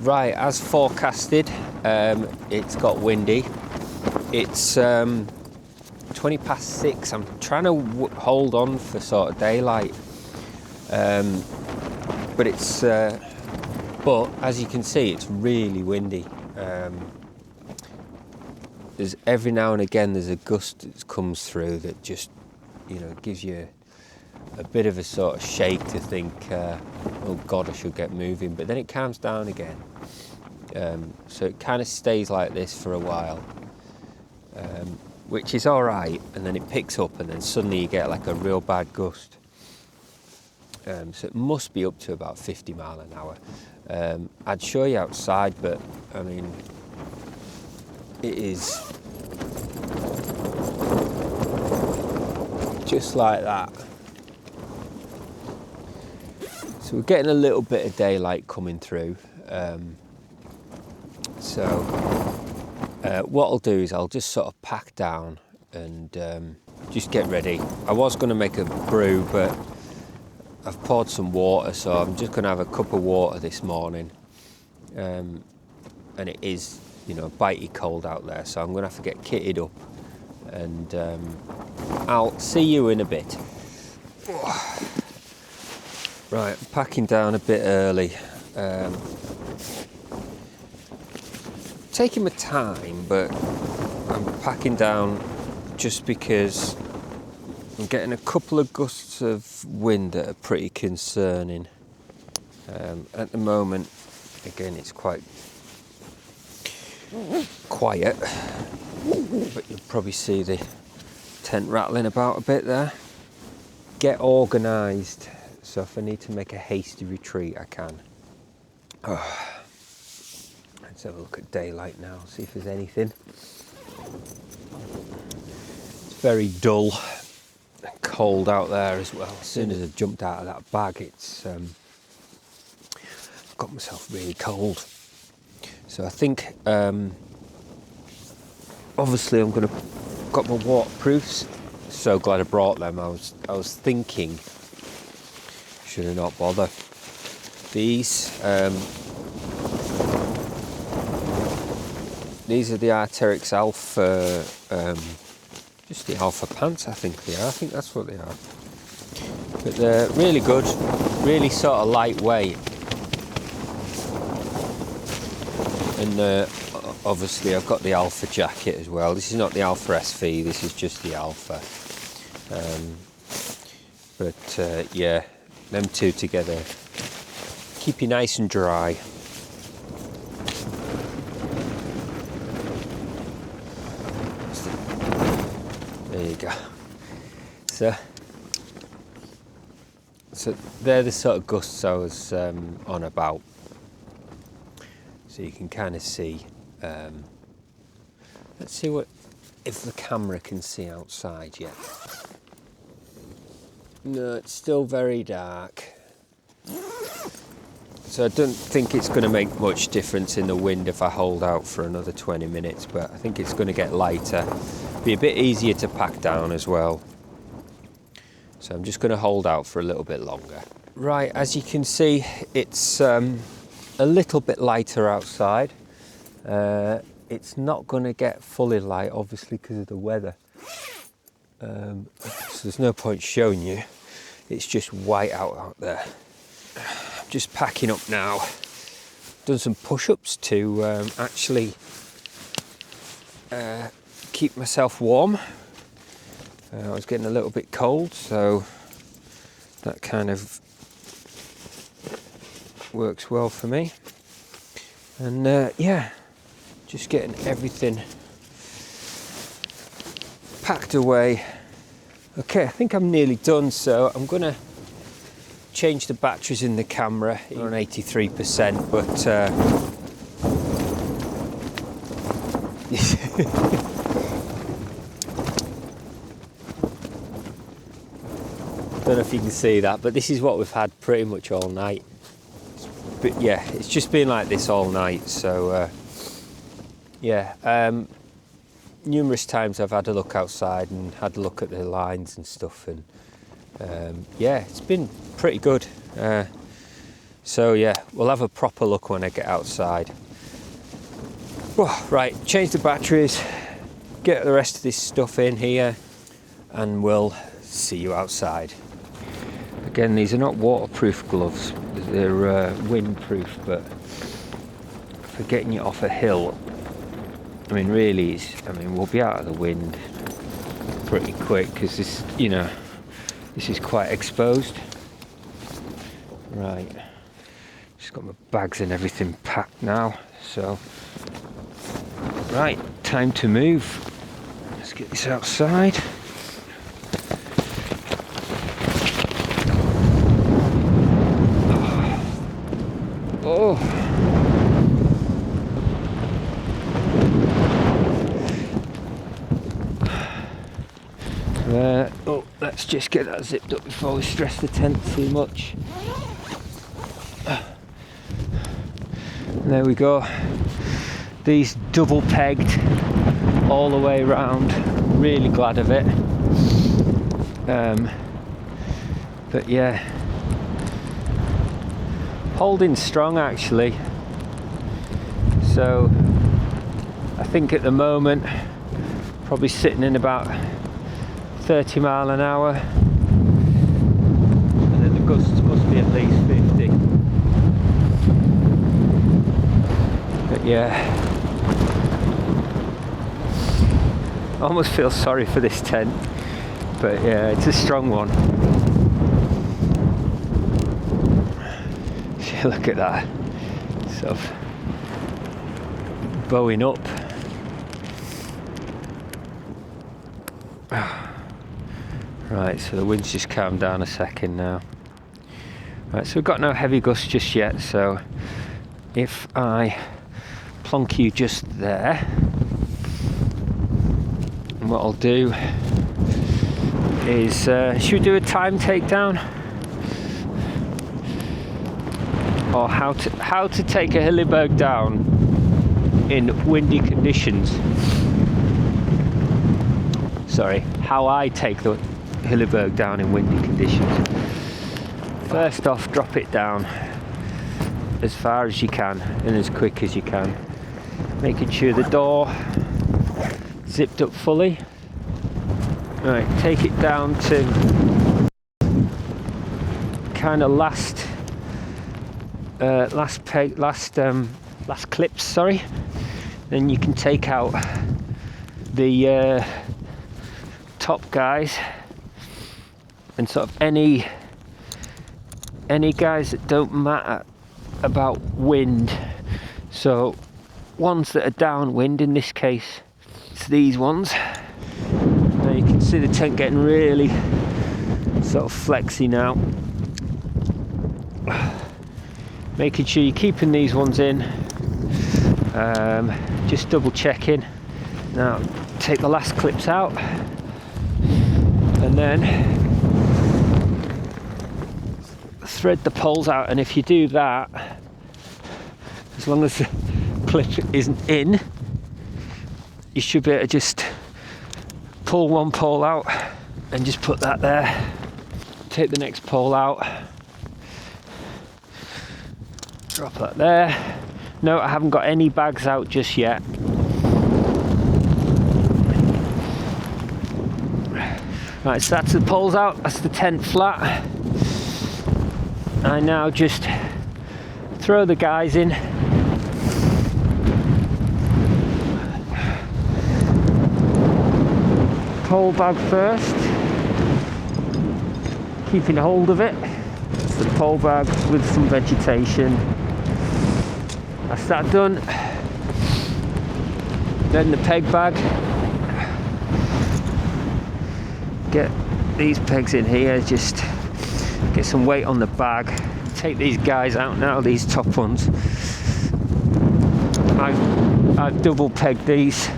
Right, as forecasted, it's got windy. It's 20 past 6. I'm trying to hold on for sort of daylight, but it's but as you can see, it's really windy. There's every now and again there's a gust that comes through that just, you know, gives you a bit of a sort of shake to think, oh God, I should get moving. But then it calms down again. So it kind of stays like this for a while, which is all right. And then it picks up, and then suddenly you get like a real bad gust. So it must be up to about 50 mile an hour. I'd show you outside, but I mean, it is just like that. So we're getting a little bit of daylight coming through. What I'll do is I'll just sort of pack down and just get ready. I was going to make a brew, but I've poured some water, so I'm just going to have a cup of water this morning. And it is, you know, bitey cold out there, so I'm going to have to get kitted up, and I'll see you in a bit. Right, I'm packing down a bit early. Taking my time, but I'm packing down just because I'm getting a couple of gusts of wind that are pretty concerning. At the moment, again, it's quite quiet, but you'll probably see the tent rattling about a bit there. Get organised, so if I need to make a hasty retreat, I can. Let's have a look at daylight now, see if there's anything. It's very dull and cold out there as well. As soon as I jumped out of that bag, it's got myself really cold. So I think, obviously I'm going to got my waterproofs. So glad I brought them. I was thinking, should I not bother? These are the Arc'teryx Alpha, just the Alpha pants, I think they are. I think that's what they are. But they're really good, really sort of lightweight. And obviously I've got the Alpha jacket as well. This is not the Alpha SV, this is just the Alpha. Yeah, them two together keep you nice and dry. There you go. So they're the sort of gusts I was on about. So you can kind of see. Let's see if the camera can see outside yet. No, it's still very dark. So I don't think it's going to make much difference in the wind if I hold out for another 20 minutes, but I think it's going to get lighter. Be a bit easier to pack down as well. So I'm just going to hold out for a little bit longer. Right, as you can see, it's a little bit lighter outside. It's not going to get fully light, obviously, because of the weather. So there's no point showing you. It's just white out there. I'm just packing up now. Done some push-ups to actually keep myself warm. I was getting a little bit cold, so that kind of works well for me. And yeah, just getting everything packed away. Okay, I think I'm nearly done, so I'm gonna change the batteries in the camera. They're on 83%, but don't know if you can see that, but this is what we've had pretty much all night. But yeah, it's just been like this all night, so yeah. Numerous times I've had a look outside and had a look at the lines and stuff, and yeah, it's been pretty good. So yeah, we'll have a proper look when I get outside. Oh, right, change the batteries, get the rest of this stuff in here, and we'll see you outside. Again, these are not waterproof gloves, they're windproof, but for getting you off a hill, I mean really, we'll be out of the wind pretty quick, because this, you know, this is quite exposed. Right, just got my bags and everything packed now, so right, time to move. Let's get this outside. Oh. Oh, let's just get that zipped up before we stress the tent too much. There we go. These double pegged all the way around. Really glad of it. But yeah, holding strong actually. So I think at the moment probably sitting in about 30 mile an hour, and then the gusts must be at least 50. But yeah, I almost feel sorry for this tent, but yeah, it's a strong one. Look at that, sort of bowing up. Right, so the wind's just calmed down a second now. Right, so we've got no heavy gusts just yet, so if I plonk you just there, and what I'll do is, should we do a time takedown? Or how to take a Hileberg down in windy conditions. Sorry, how I take the Hileberg down in windy conditions. First off, drop it down as far as you can and as quick as you can, making sure the door zipped up fully. Right, take it down to kind of last clips, sorry. Then you can take out the top guys and sort of any guys that don't matter about wind. So ones that are downwind, in this case it's these ones. Now you can see the tent getting really sort of flexy now. Making sure you're keeping these ones in, just double checking. Now take the last clips out, and then thread the poles out, and if you do that, as long as the clip isn't in, you should be able to just pull one pole out and just put that there. Take the next pole out, drop that there. No, I haven't got any bags out just yet. Right, so that's the poles out, that's the tent flat. I now just throw the guys in. Pole bag first, keeping hold of it. It's the pole bag with some vegetation. That's that done. Then the peg bag. Get these pegs in here, just get some weight on the bag. Take these guys out now, these top ones. I've double pegged these.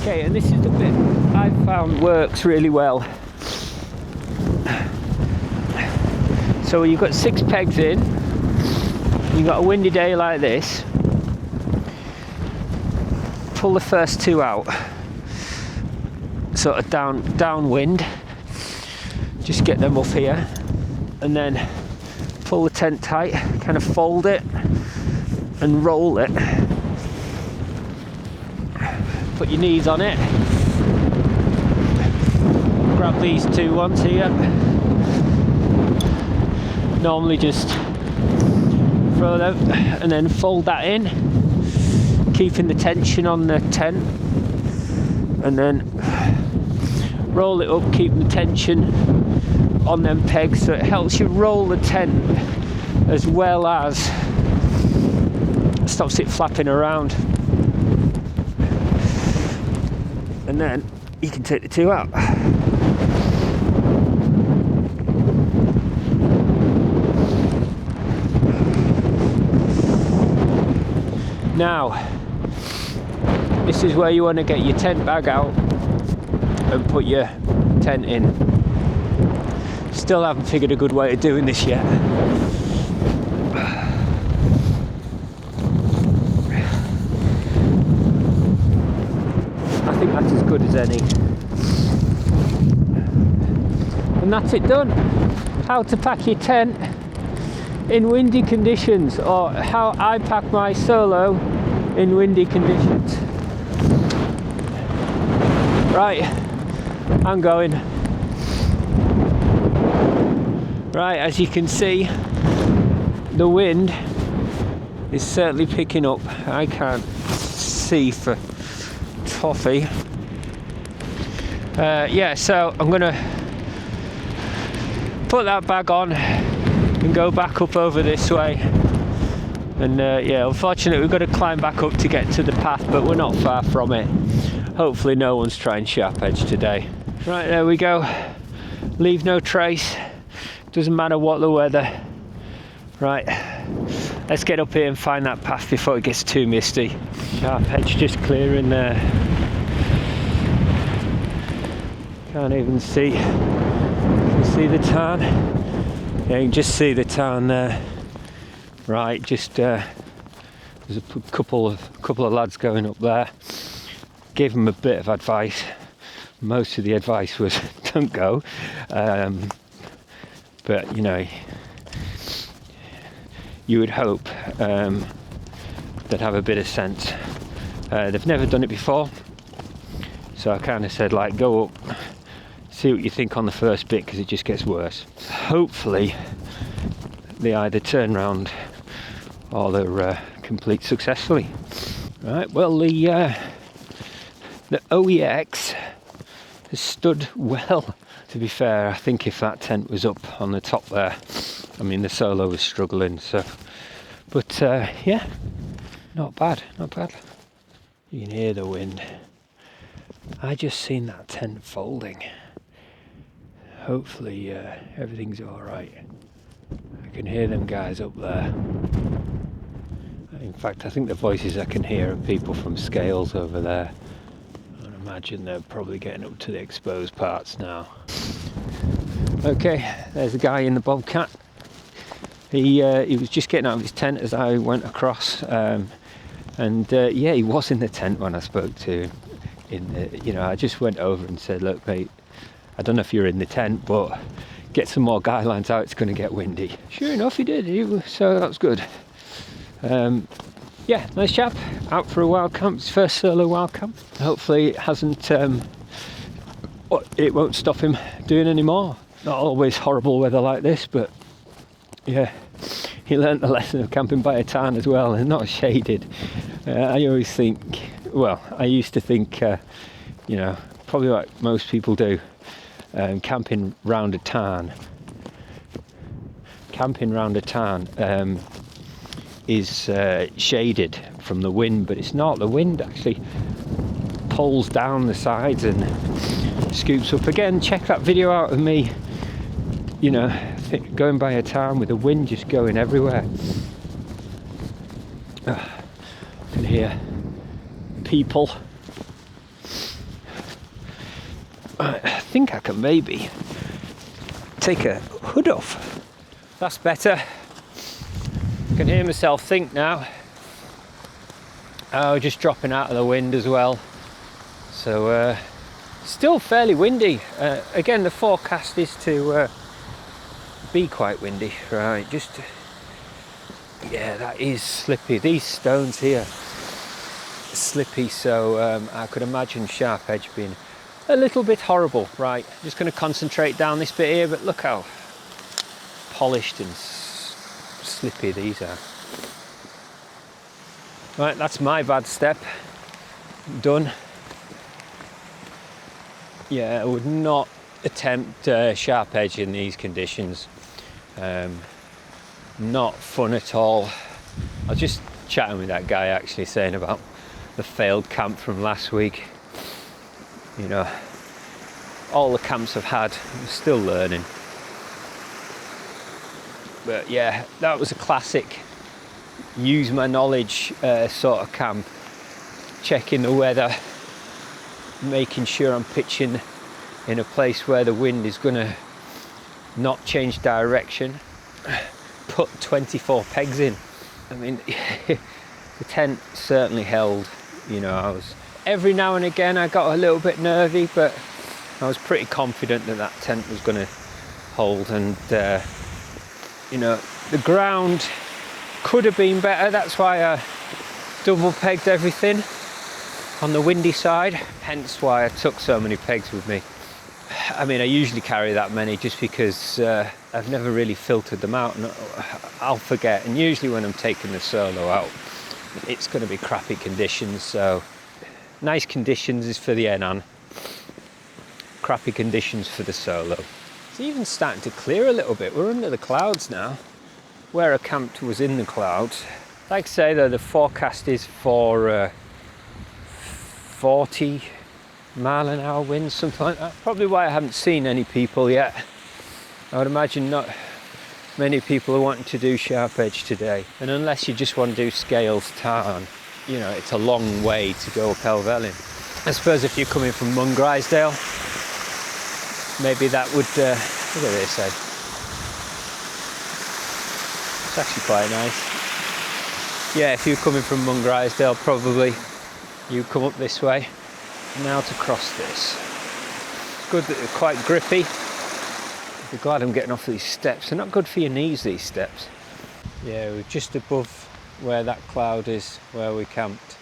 Okay, and this is the bit I found works really well. So you've got 6 pegs in, you've got a windy day like this, pull the first 2 out, sort of downwind. Just get them up here and then pull the tent tight, kind of fold it and roll it. Put your knees on it. Grab these two ones here. Normally just throw them and then fold that in, keeping the tension on the tent, and then roll it up, keeping the tension on them pegs, so it helps you roll the tent as well as stops it flapping around. And then you can take the two out. Now, this is where you want to get your tent bag out and put your tent in. Still haven't figured a good way of doing this yet. I think that's as good as any. And that's it done. How to pack your tent in windy conditions, or how I pack my Soulo in windy conditions. Right, I'm going. Right, as you can see, the wind is certainly picking up. I can't see for toffee. Yeah, so I'm gonna put that bag on and go back up over this way. And yeah, unfortunately we've got to climb back up to get to the path, but we're not far from it. Hopefully no one's trying sharp edge today. Right, there we go. Leave no trace. Doesn't matter what the weather. Right, let's get up here and find that path before it gets too misty. Sharp edge just clearing there. Can't even see. You can see the tarn. Yeah, you can just see the tarn there. Right, just there's a couple of lads going up there. Gave them a bit of advice. Most of the advice was don't go, but you know, you would hope they'd have a bit of sense. They've never done it before, so I kind of said, like, go up, see what you think on the first bit, because it just gets worse. Hopefully they either turn round or they're complete successfully. Right, well, the OEX has stood well. To be fair, I think if that tent was up on the top there, I mean, the Soulo was struggling, so, but yeah, not bad, not bad. You can hear the wind. I just seen that tent folding. Hopefully everything's all right. I can hear them guys up there. In fact, I think the voices I can hear are people from Scales over there. I imagine they're probably getting up to the exposed parts now. Okay, there's a guy in the Bobcat. He was just getting out of his tent as I went across, and yeah, he was in the tent when I spoke to him. You know, I just went over and said, look mate, I don't know if you're in the tent, but get some more guy lines out, it's going to get windy. Sure enough, he did, so that's good. Yeah, nice chap, out for a wild camp, his first Soulo wild camp. Hopefully it hasn't, it won't stop him doing any more. Not always horrible weather like this, but yeah, he learnt the lesson of camping by a tarn as well, and not shaded. I always think, well, I used to think, you know, probably like most people do, camping round a tarn is shaded from the wind, but it's not. The wind actually pulls down the sides and scoops up. Again, check that video out of me, you know, going by a tarn with the wind just going everywhere. I can hear people. I think I can maybe take a hood off. That's better. I can hear myself think now. Oh, just dropping out of the wind as well. So Still fairly windy. Again, the forecast is to be quite windy. Right, just yeah, that is slippy. These stones here are slippy, so I could imagine sharp edge being a little bit horrible. Right, just going to concentrate down this bit here, but look how polished and slippy these are. Right, that's my bad step. Done. Yeah, I would not attempt sharp edge in these conditions. Not fun at all. I was just chatting with that guy actually, saying about the failed camp from last week. You know, all the camps I've had, I'm still learning. But yeah, that was a classic use my knowledge sort of camp. Checking the weather, making sure I'm pitching in a place where the wind is going to not change direction. Put 24 pegs in. I mean, the tent certainly held. You know, every now and again I got a little bit nervy, but I was pretty confident that that tent was going to hold. And you know, the ground could have been better. That's why I double pegged everything on the windy side, hence why I took so many pegs with me. I mean, I usually carry that many just because I've never really filtered them out, and I'll forget. And usually when I'm taking the Soulo out, it's going to be crappy conditions. So nice conditions is for the Enan, crappy conditions for the Soulo. It's even starting to clear a little bit. We're under the clouds now. Where I camped was in the clouds. Like I say though, the forecast is for 40 mile an hour winds, something like that. Probably why I haven't seen any people yet. I would imagine not many people are wanting to do sharp edge today. And unless you just want to do scales tarn, you know, it's a long way to go up Helvellyn. I suppose if you're coming from Mungrisdale, maybe that would, look at this, it's actually quite nice. Yeah, if you're coming from Mungrisdale, probably you come up this way. Now to cross this. It's good that they're quite grippy. I'm glad I'm getting off these steps. They're not good for your knees, these steps. Yeah, we're just above where that cloud is, where we camped.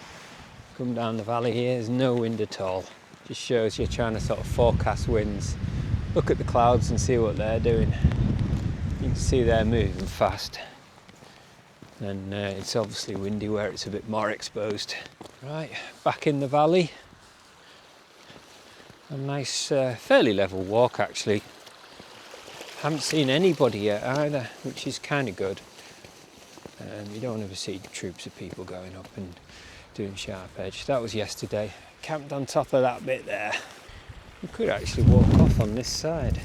Come down the valley here, there's no wind at all. Just shows you're trying to sort of forecast winds. Look at the clouds and see what they're doing. You can see they're moving fast. And it's obviously windy where it's a bit more exposed. Right, back in the valley. A nice, fairly level walk actually. Haven't seen anybody yet either, which is kind of good. You don't ever see troops of people going up and doing sharp edge. That was yesterday. Camped on top of that bit there. You could actually walk off on this side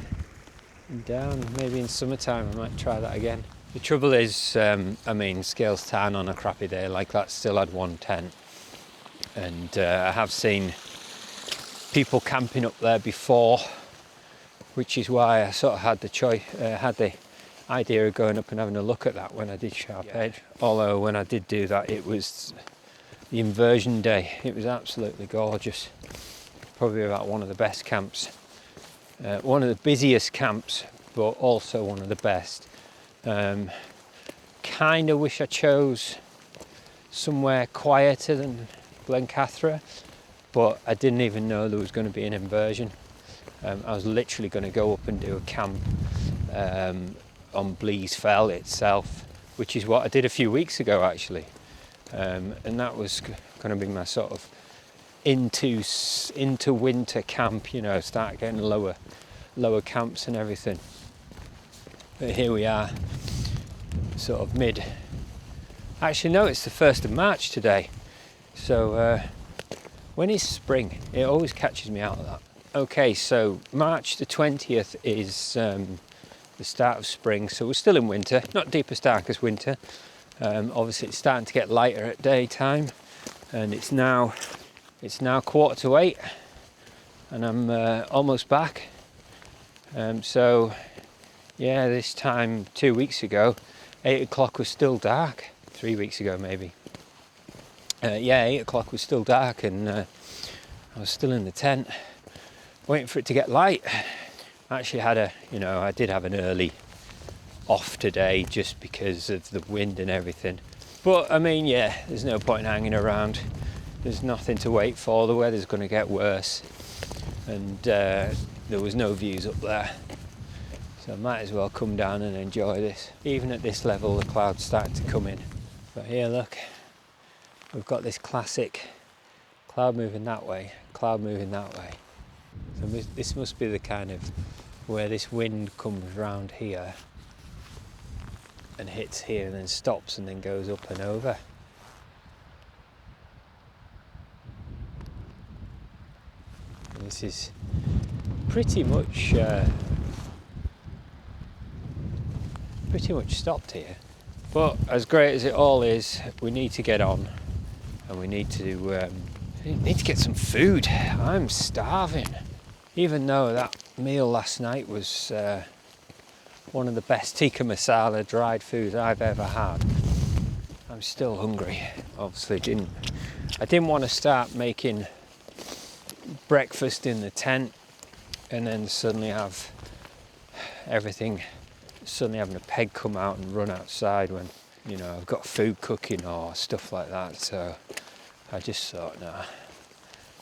and down. Maybe in summertime I might try that again. The trouble is, I mean, scales tarn on a crappy day like that still had one tent. And I have seen people camping up there before, which is why I sort of had the choice, had the idea of going up and having a look at that when I did sharp edge. Although when I did do that, it was the inversion day. It was absolutely gorgeous. Probably about one of the best camps, one of the busiest camps, but also one of the best. Kind of wish I chose somewhere quieter than Glencathra, but I didn't even know there was going to be an inversion. I was literally going to go up and do a camp on Blees Fell itself, which is what I did a few weeks ago actually, and that was going to be my sort of into winter camp, you know, start getting lower camps and everything. But here we are, sort of mid. Actually no, it's the 1st of March today, so when is spring? It always catches me out of that. Okay, so March the 20th is the start of spring, so we're still in winter, not deep as dark as winter. Obviously it's starting to get lighter at daytime, and it's now 7:45 and I'm almost back. So yeah, this time 2 weeks ago 8 o'clock was still dark. 3 weeks ago maybe. Yeah, 8 o'clock was still dark, and I was still in the tent. waiting for it to get light. I actually had I did have an early off today just because of the wind and everything. But I mean, yeah, there's no point hanging around. There's nothing to wait for. The weather's going to get worse, and there was no views up there, so I might as well come down and enjoy this. Even at this level, the clouds starting to come in. But here, look, we've got this classic cloud moving that way, cloud moving that way. So this must be the kind of where this wind comes round here and hits here and then stops and then goes up and over. And this is pretty much stopped here. But as great as it all is, we need to get on, and we need to get some food. I'm starving. Even though that meal last night was one of the best tikka masala dried foods I've ever had, I'm still hungry. Obviously, I didn't want to start making breakfast in the tent and then suddenly have everything, suddenly having a peg come out and run outside when, I've got food cooking or stuff like that. So I just thought, nah,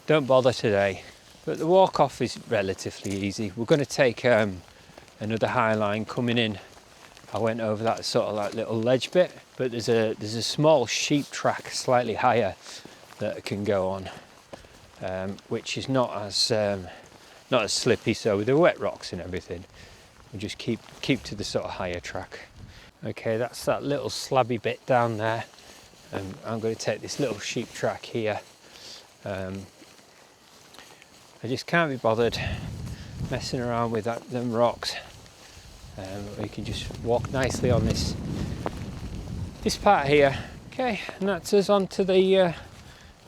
don't bother today. But the walk off is relatively easy. We're going to take another high line coming in. I went over that sort of like little ledge bit, but there's a small sheep track slightly higher that I can go on, which is not as slippy. So with the wet rocks and everything, we just keep to the sort of higher track. Okay, that's that little slabby bit down there. I'm going to take this little sheep track here. I just can't be bothered messing around with them rocks. We can just walk nicely on this part here. Okay, and that's us onto the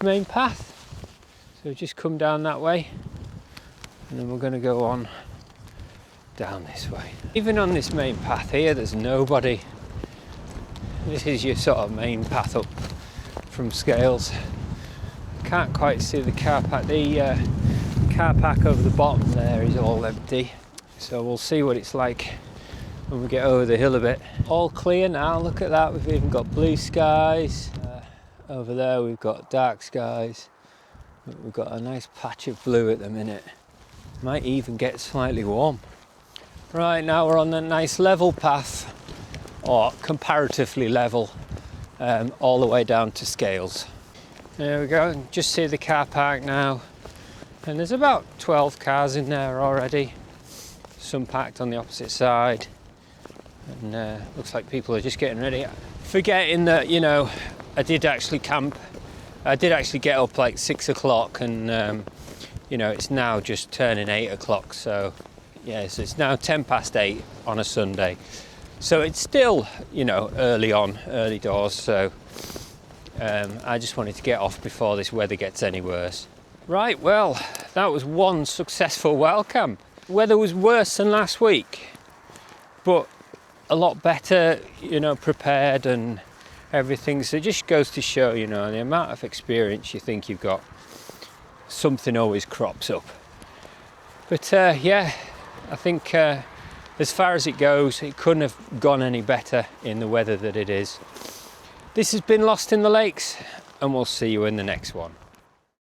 main path. So just come down that way, and then we're going to go on down this way. Even on this main path here, there's nobody. This is your sort of main path up from Scales. Can't quite see the car park. The car park over the bottom there is all empty. So we'll see what it's like when we get over the hill a bit. All clear now, look at that. We've even got blue skies. Over there we've got dark skies. We've got a nice patch of blue at the minute. Might even get slightly warm. Right, now we're on a nice level path, or comparatively level, all the way down to Scales. There we go, just see the car park now. And there's about 12 cars in there already. Some parked on the opposite side. And looks like people are just getting ready. Forgetting that, I did actually camp. I did actually get up like 6 o'clock, and it's now just turning 8 o'clock. So yeah, so it's now 10 past 8 on a Sunday. So it's still, early doors. So I just wanted to get off before this weather gets any worse. Right, well, that was one successful wild camp. Weather was worse than last week, but a lot better, prepared and everything. So it just goes to show, the amount of experience you think you've got, something always crops up. But yeah, I think as far as it goes, it couldn't have gone any better in the weather that it is. This has been Lost in the Lakes, and we'll see you in the next one.